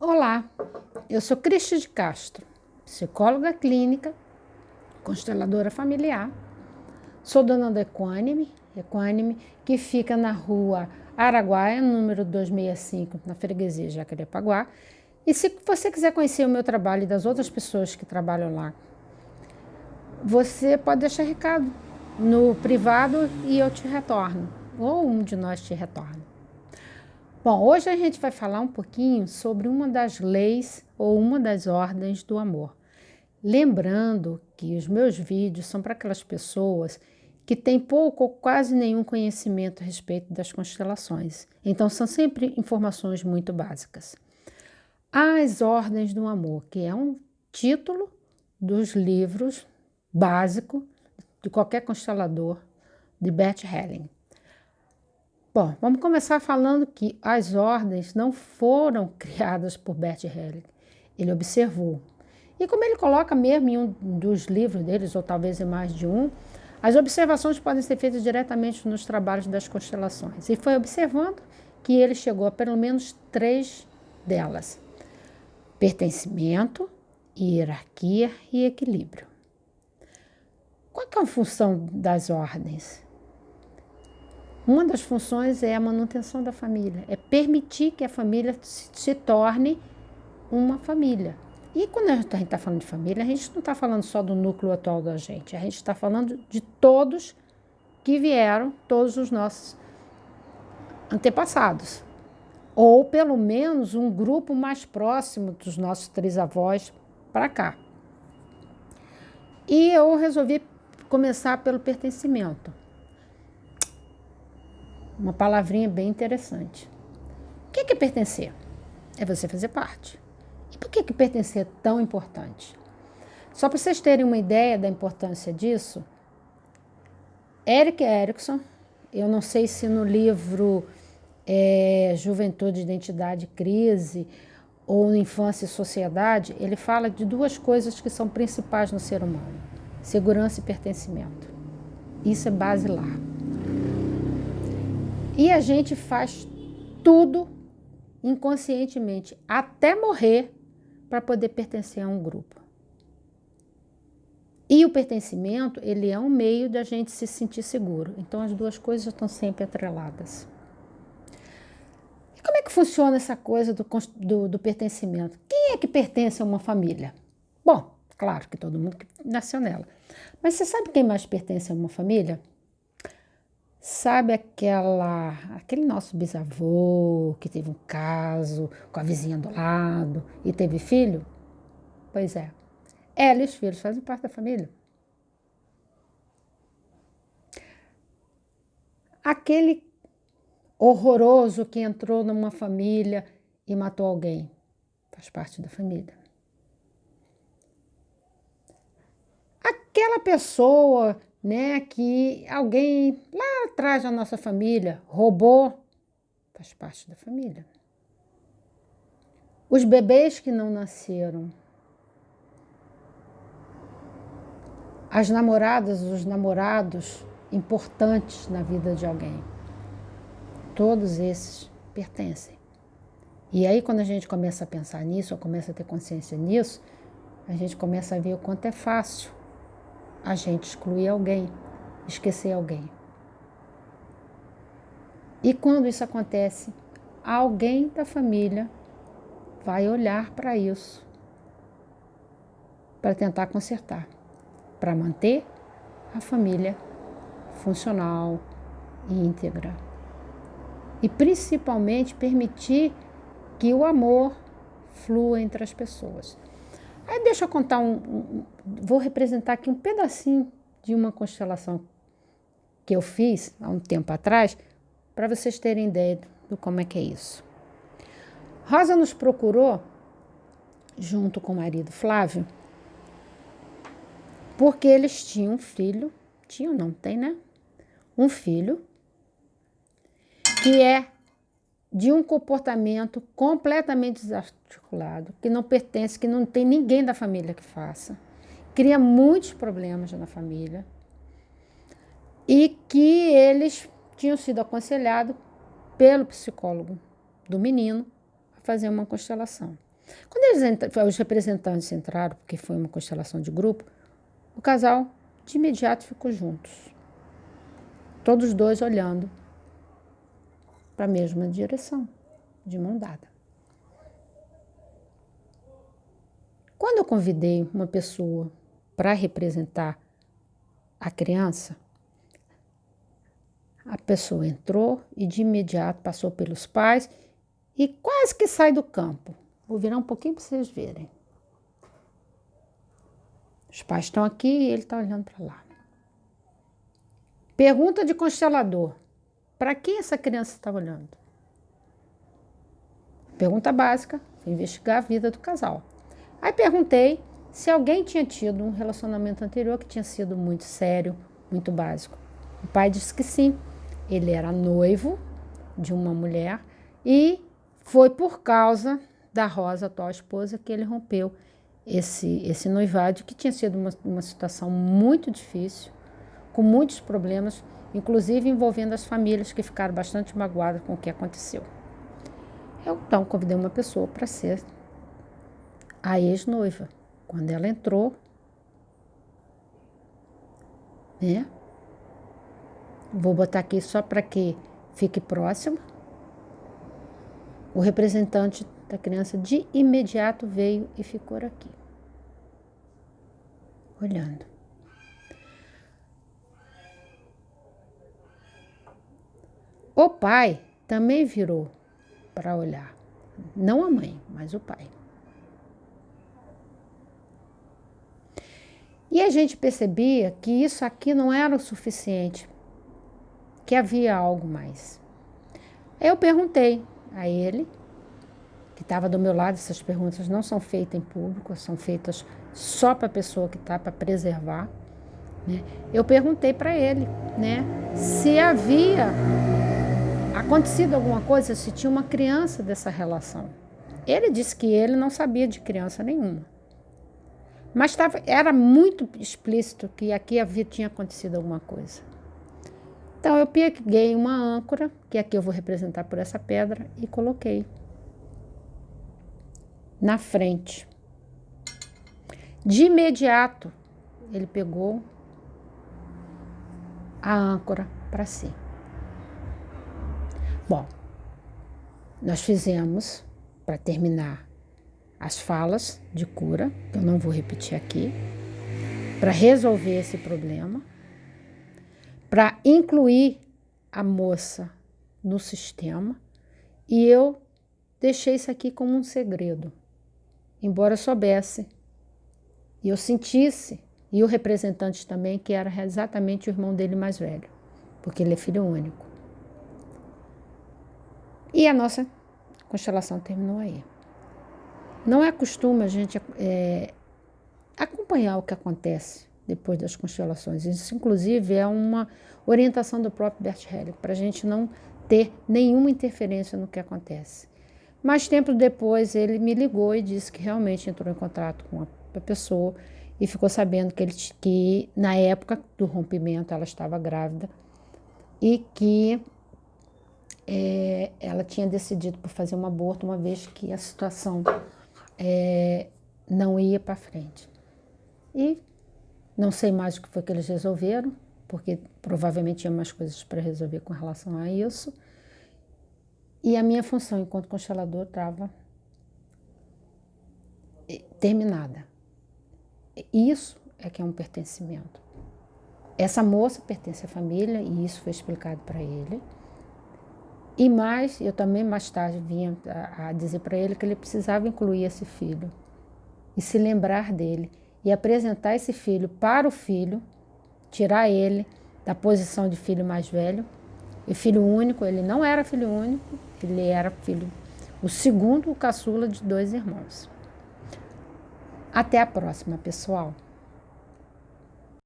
Olá, eu sou Cristi de Castro, psicóloga clínica, consteladora familiar. Sou dona da Equânime, que fica na rua Araguaia, número 265, na freguesia Jacarepaguá. E se você quiser conhecer o meu trabalho e das outras pessoas que trabalham lá, você pode deixar recado no privado e eu te retorno, ou um de nós te retorna. Bom, hoje a gente vai falar um pouquinho sobre uma das leis ou uma das ordens do amor. Lembrando que os meus vídeos são para aquelas pessoas que têm pouco ou quase nenhum conhecimento a respeito das constelações. Então, são sempre informações muito básicas. As ordens do amor, que é um título dos livros básico de qualquer constelador, de Bert Helling. Bom, vamos começar falando que as ordens não foram criadas por Bert Helling. Ele observou. E como ele coloca mesmo em um dos livros deles, ou talvez em mais de um, as observações podem ser feitas diretamente nos trabalhos das constelações. E foi observando que ele chegou a pelo menos 3 delas: pertencimento, hierarquia e equilíbrio. Qual que é a função das ordens? Uma das funções é a manutenção da família, é permitir que a família se torne uma família. E quando a gente está falando de família, a gente não está falando só do núcleo atual da gente, a gente está falando de todos que vieram, todos os nossos antepassados. Ou pelo menos um grupo mais próximo dos nossos trisavós para cá. E eu resolvi começar pelo pertencimento. Uma palavrinha bem interessante. O que é pertencer? É você fazer parte. E por que pertencer é tão importante? Só para vocês terem uma ideia da importância disso, Erik Erikson, eu não sei se no livro Juventude, Identidade e Crise ou no Infância e Sociedade, ele fala de 2 coisas que são principais no ser humano: segurança e pertencimento. Isso é basilar. E a gente faz tudo inconscientemente, até morrer, para poder pertencer a um grupo. E o pertencimento, ele é um meio da gente se sentir seguro. Então, as 2 coisas estão sempre atreladas. E como é que funciona essa coisa do pertencimento? Quem é que pertence a uma família? Bom, claro que todo mundo que nasceu nela. Mas você sabe quem mais pertence a uma família? Sabe aquele nosso bisavô que teve um caso com a vizinha do lado e teve filho? Pois é. Ela e os filhos fazem parte da família. Aquele horroroso que entrou numa família e matou alguém faz parte da família. Aquela pessoa, que alguém lá atrás da nossa família roubou, faz parte da família. Os bebês que não nasceram, as namoradas, os namorados importantes na vida de alguém, todos esses pertencem. E aí, quando a gente começa a pensar nisso, ou começa a ter consciência nisso, a gente começa a ver o quanto é fácil a gente excluir alguém, esquecer alguém. E quando isso acontece, alguém da família vai olhar para isso, para tentar consertar, para manter a família funcional e íntegra. E principalmente permitir que o amor flua entre as pessoas. Aí deixa eu contar vou representar aqui um pedacinho de uma constelação que eu fiz há um tempo atrás, para vocês terem ideia do como é que é isso. Rosa nos procurou, junto com o marido Flávio, porque eles tinham um filho, não tem, né? Um filho que é de um comportamento completamente desarticulado, que não pertence, que não tem ninguém da família que faça, cria muitos problemas na família e que eles tinham sido aconselhados pelo psicólogo do menino a fazer uma constelação. Quando os representantes entraram, porque foi uma constelação de grupo, o casal de imediato ficou juntos. Todos os dois olhando para a mesma direção, de mão dada. Quando eu convidei uma pessoa para representar a criança, a pessoa entrou e de imediato passou pelos pais e quase que sai do campo. Vou virar um pouquinho para vocês verem. Os pais estão aqui e ele está olhando para lá. Pergunta de constelador. Para quem essa criança está olhando? Pergunta básica, investigar a vida do casal. Aí perguntei se alguém tinha tido um relacionamento anterior que tinha sido muito sério, muito básico. O pai disse que sim. Ele era noivo de uma mulher e foi por causa da Rosa, atual esposa, que ele rompeu esse noivado, que tinha sido uma situação muito difícil, com muitos problemas, inclusive envolvendo as famílias que ficaram bastante magoadas com o que aconteceu. Eu então convidei uma pessoa para ser a ex-noiva. Quando ela entrou, né? Vou botar aqui só para que fique próximo. O representante da criança de imediato veio e ficou aqui, olhando. O pai também virou para olhar. Não a mãe, mas o pai. E a gente percebia que isso aqui não era o suficiente, que havia algo mais. Eu perguntei a ele, que estava do meu lado, essas perguntas não são feitas em público, são feitas só para a pessoa que está, para preservar, né? Eu perguntei para ele, né, se havia acontecido alguma coisa, se tinha uma criança dessa relação. Ele disse que ele não sabia de criança nenhuma. Mas era muito explícito que aqui tinha acontecido alguma coisa. Então eu peguei uma âncora, que aqui eu vou representar por essa pedra, e coloquei na frente. De imediato, ele pegou a âncora para si. Bom, nós fizemos, para terminar, as falas de cura, que eu não vou repetir aqui, para resolver esse problema, para incluir a moça no sistema, e eu deixei isso aqui como um segredo, embora eu soubesse, e eu sentisse, e o representante também, que era exatamente o irmão dele mais velho, porque ele é filho único. E a nossa constelação terminou aí. Não é costume a gente acompanhar o que acontece depois das constelações. Isso, inclusive, é uma orientação do próprio Bert Hellinger, para a gente não ter nenhuma interferência no que acontece. Mas tempo depois ele me ligou e disse que realmente entrou em contato com a pessoa e ficou sabendo que na época do rompimento ela estava grávida e que ela tinha decidido por fazer um aborto, uma vez que a situação não ia para frente. E não sei mais o que foi que eles resolveram, porque provavelmente tinha mais coisas para resolver com relação a isso. E a minha função enquanto constelador estava terminada. Isso é que é um pertencimento. Essa moça pertence à família e isso foi explicado para ele. E mais, eu também mais tarde vinha a dizer para ele que ele precisava incluir esse filho e se lembrar dele e apresentar esse filho para o filho, tirar ele da posição de filho mais velho. E filho único, ele não era filho único, ele era filho, o segundo, o caçula de 2 irmãos. Até a próxima, pessoal.